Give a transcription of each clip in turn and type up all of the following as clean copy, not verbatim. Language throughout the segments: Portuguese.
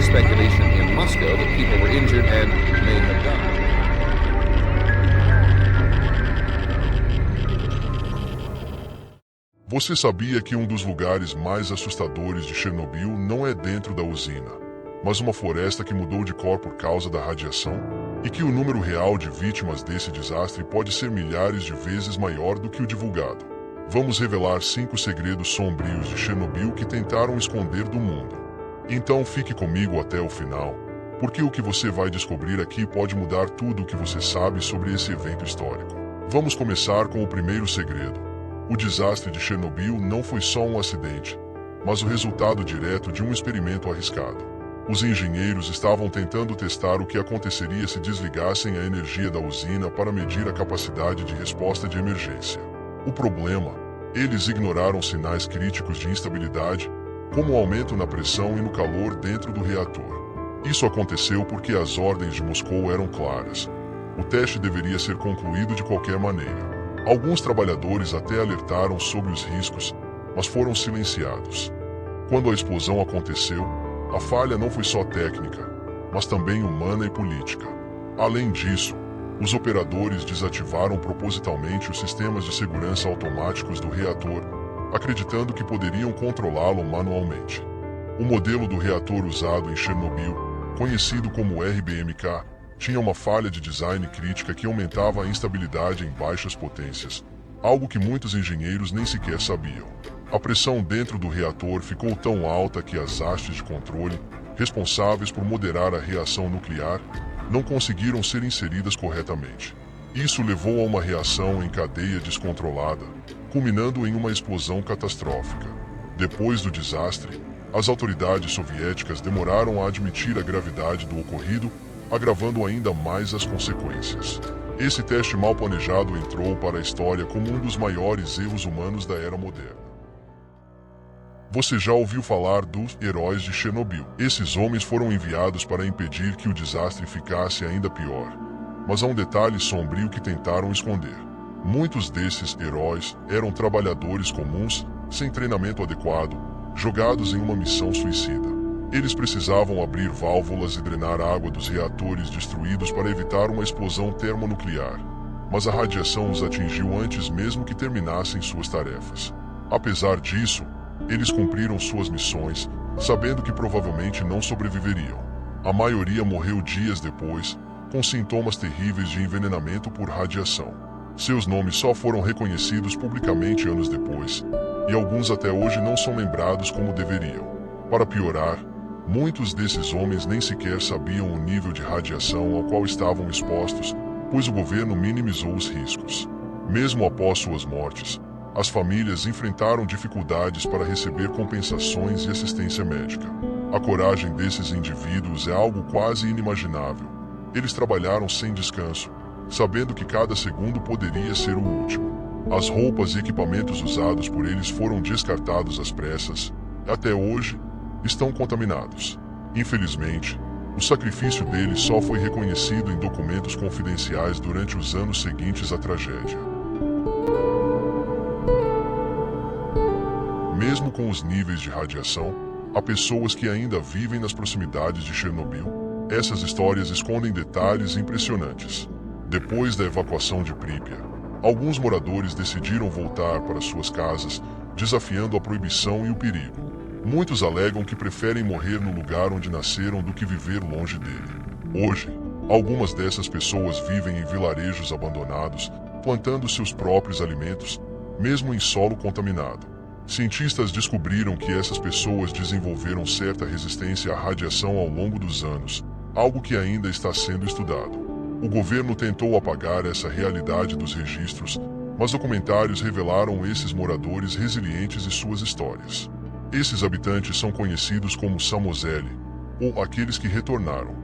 speculation in Moscow that people were injured and may have died. Você sabia que um dos lugares mais assustadores de Chernobyl não é dentro da usina, mas uma floresta que mudou de cor por causa da radiação? E que o número real de vítimas desse desastre pode ser milhares de vezes maior do que o divulgado? Vamos revelar 5 segredos sombrios de Chernobyl que tentaram esconder do mundo. Então fique comigo até o final, porque o que você vai descobrir aqui pode mudar tudo o que você sabe sobre esse evento histórico. Vamos começar com o primeiro segredo. O desastre de Chernobyl não foi só um acidente, mas o resultado direto de um experimento arriscado. Os engenheiros estavam tentando testar o que aconteceria se desligassem a energia da usina para medir a capacidade de resposta de emergência. O problema, eles ignoraram sinais críticos de instabilidade, como o aumento na pressão e no calor dentro do reator. Isso aconteceu porque as ordens de Moscou eram claras. O teste deveria ser concluído de qualquer maneira. Alguns trabalhadores até alertaram sobre os riscos, mas foram silenciados. Quando a explosão aconteceu, a falha não foi só técnica, mas também humana e política. Além disso, os operadores desativaram propositalmente os sistemas de segurança automáticos do reator, acreditando que poderiam controlá-lo manualmente. O modelo do reator usado em Chernobyl, conhecido como RBMK, tinha uma falha de design crítica que aumentava a instabilidade em baixas potências, algo que muitos engenheiros nem sequer sabiam. A pressão dentro do reator ficou tão alta que as hastes de controle, responsáveis por moderar a reação nuclear, não conseguiram ser inseridas corretamente. Isso levou a uma reação em cadeia descontrolada, culminando em uma explosão catastrófica. Depois do desastre, as autoridades soviéticas demoraram a admitir a gravidade do ocorrido, agravando ainda mais as consequências. Esse teste mal planejado entrou para a história como um dos maiores erros humanos da era moderna. Você já ouviu falar dos heróis de Chernobyl? Esses homens foram enviados para impedir que o desastre ficasse ainda pior. Mas há um detalhe sombrio que tentaram esconder. Muitos desses heróis eram trabalhadores comuns, sem treinamento adequado, jogados em uma missão suicida. Eles precisavam abrir válvulas e drenar água dos reatores destruídos para evitar uma explosão termonuclear. Mas a radiação os atingiu antes mesmo que terminassem suas tarefas. Apesar disso, eles cumpriram suas missões, sabendo que provavelmente não sobreviveriam. A maioria morreu dias depois, com sintomas terríveis de envenenamento por radiação. Seus nomes só foram reconhecidos publicamente anos depois, e alguns até hoje não são lembrados como deveriam. Para piorar, muitos desses homens nem sequer sabiam o nível de radiação ao qual estavam expostos, pois o governo minimizou os riscos. Mesmo após suas mortes, as famílias enfrentaram dificuldades para receber compensações e assistência médica. A coragem desses indivíduos é algo quase inimaginável. Eles trabalharam sem descanso, sabendo que cada segundo poderia ser o último. As roupas e equipamentos usados por eles foram descartados às pressas, e até hoje estão contaminados. Infelizmente, o sacrifício deles só foi reconhecido em documentos confidenciais durante os anos seguintes à tragédia. Mesmo com os níveis de radiação, há pessoas que ainda vivem nas proximidades de Chernobyl. Essas histórias escondem detalhes impressionantes. Depois da evacuação de Pripyat, alguns moradores decidiram voltar para suas casas, desafiando a proibição e o perigo. Muitos alegam que preferem morrer no lugar onde nasceram do que viver longe dele. Hoje, algumas dessas pessoas vivem em vilarejos abandonados, plantando seus próprios alimentos, mesmo em solo contaminado. Cientistas descobriram que essas pessoas desenvolveram certa resistência à radiação ao longo dos anos, algo que ainda está sendo estudado. O governo tentou apagar essa realidade dos registros, mas documentários revelaram esses moradores resilientes e suas histórias. Esses habitantes são conhecidos como Samozeli, ou aqueles que retornaram.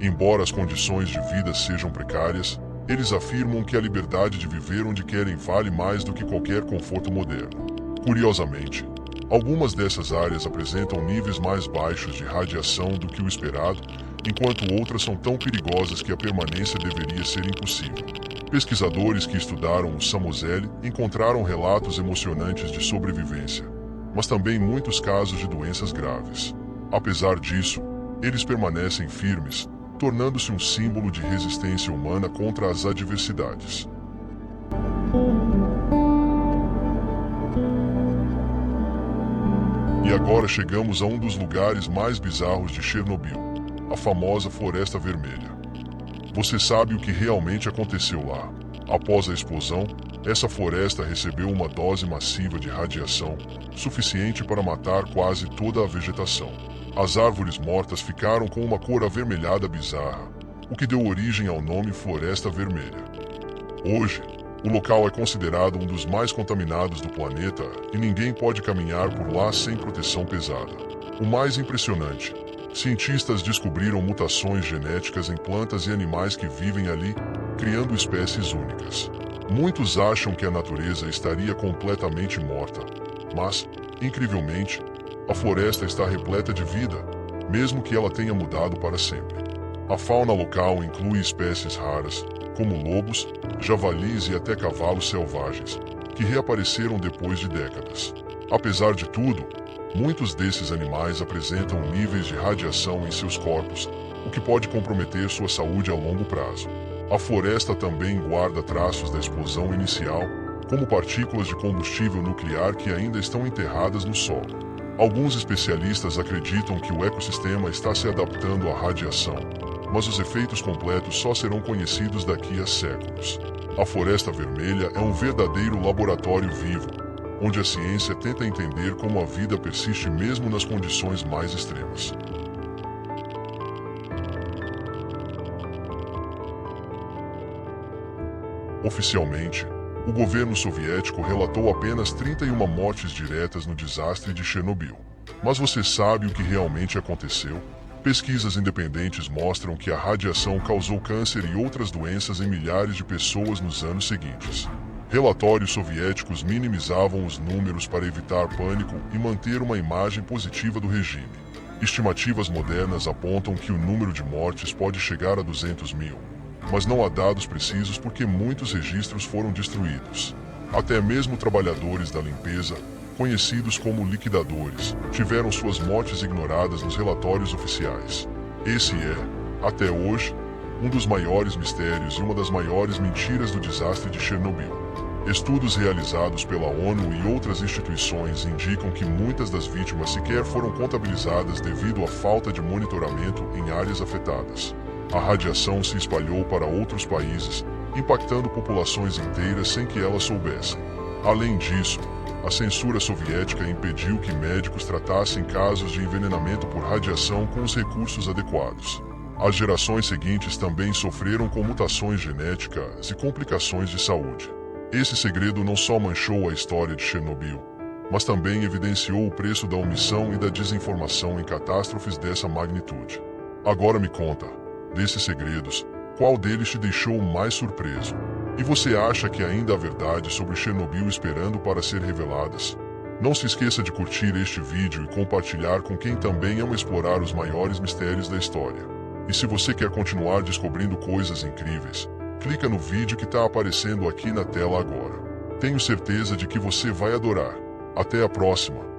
Embora as condições de vida sejam precárias, eles afirmam que a liberdade de viver onde querem vale mais do que qualquer conforto moderno. Curiosamente, algumas dessas áreas apresentam níveis mais baixos de radiação do que o esperado, enquanto outras são tão perigosas que a permanência deveria ser impossível. Pesquisadores que estudaram o Samozeli encontraram relatos emocionantes de sobrevivência, mas também muitos casos de doenças graves. Apesar disso, eles permanecem firmes, tornando-se um símbolo de resistência humana contra as adversidades. E agora chegamos a um dos lugares mais bizarros de Chernobyl, a famosa Floresta Vermelha. Você sabe o que realmente aconteceu lá? Após a explosão, essa floresta recebeu uma dose massiva de radiação, suficiente para matar quase toda a vegetação. As árvores mortas ficaram com uma cor avermelhada bizarra, o que deu origem ao nome Floresta Vermelha. Hoje, o local é considerado um dos mais contaminados do planeta e ninguém pode caminhar por lá sem proteção pesada. O mais impressionante, cientistas descobriram mutações genéticas em plantas e animais que vivem ali, criando espécies únicas. Muitos acham que a natureza estaria completamente morta, mas, incrivelmente, a floresta está repleta de vida, mesmo que ela tenha mudado para sempre. A fauna local inclui espécies raras, como lobos, javalis e até cavalos selvagens, que reapareceram depois de décadas. Apesar de tudo, muitos desses animais apresentam níveis de radiação em seus corpos, o que pode comprometer sua saúde a longo prazo. A floresta também guarda traços da explosão inicial, como partículas de combustível nuclear que ainda estão enterradas no solo. Alguns especialistas acreditam que o ecossistema está se adaptando à radiação, mas os efeitos completos só serão conhecidos daqui a séculos. A Floresta Vermelha é um verdadeiro laboratório vivo, onde a ciência tenta entender como a vida persiste mesmo nas condições mais extremas. Oficialmente, o governo soviético relatou apenas 31 mortes diretas no desastre de Chernobyl. Mas você sabe o que realmente aconteceu? Pesquisas independentes mostram que a radiação causou câncer e outras doenças em milhares de pessoas nos anos seguintes. Relatórios soviéticos minimizavam os números para evitar pânico e manter uma imagem positiva do regime. Estimativas modernas apontam que o número de mortes pode chegar a 200 mil. Mas não há dados precisos porque muitos registros foram destruídos. Até mesmo trabalhadores da limpeza, conhecidos como liquidadores, tiveram suas mortes ignoradas nos relatórios oficiais. Esse é, até hoje, um dos maiores mistérios e uma das maiores mentiras do desastre de Chernobyl. Estudos realizados pela ONU e outras instituições indicam que muitas das vítimas sequer foram contabilizadas devido à falta de monitoramento em áreas afetadas. A radiação se espalhou para outros países, impactando populações inteiras sem que elas soubessem. Além disso, a censura soviética impediu que médicos tratassem casos de envenenamento por radiação com os recursos adequados. As gerações seguintes também sofreram com mutações genéticas e complicações de saúde. Esse segredo não só manchou a história de Chernobyl, mas também evidenciou o preço da omissão e da desinformação em catástrofes dessa magnitude. Agora me conta, desses segredos, qual deles te deixou mais surpreso? E você acha que ainda há verdade sobre Chernobyl esperando para ser reveladas? Não se esqueça de curtir este vídeo e compartilhar com quem também ama explorar os maiores mistérios da história. E se você quer continuar descobrindo coisas incríveis, clica no vídeo que está aparecendo aqui na tela agora. Tenho certeza de que você vai adorar. Até a próxima!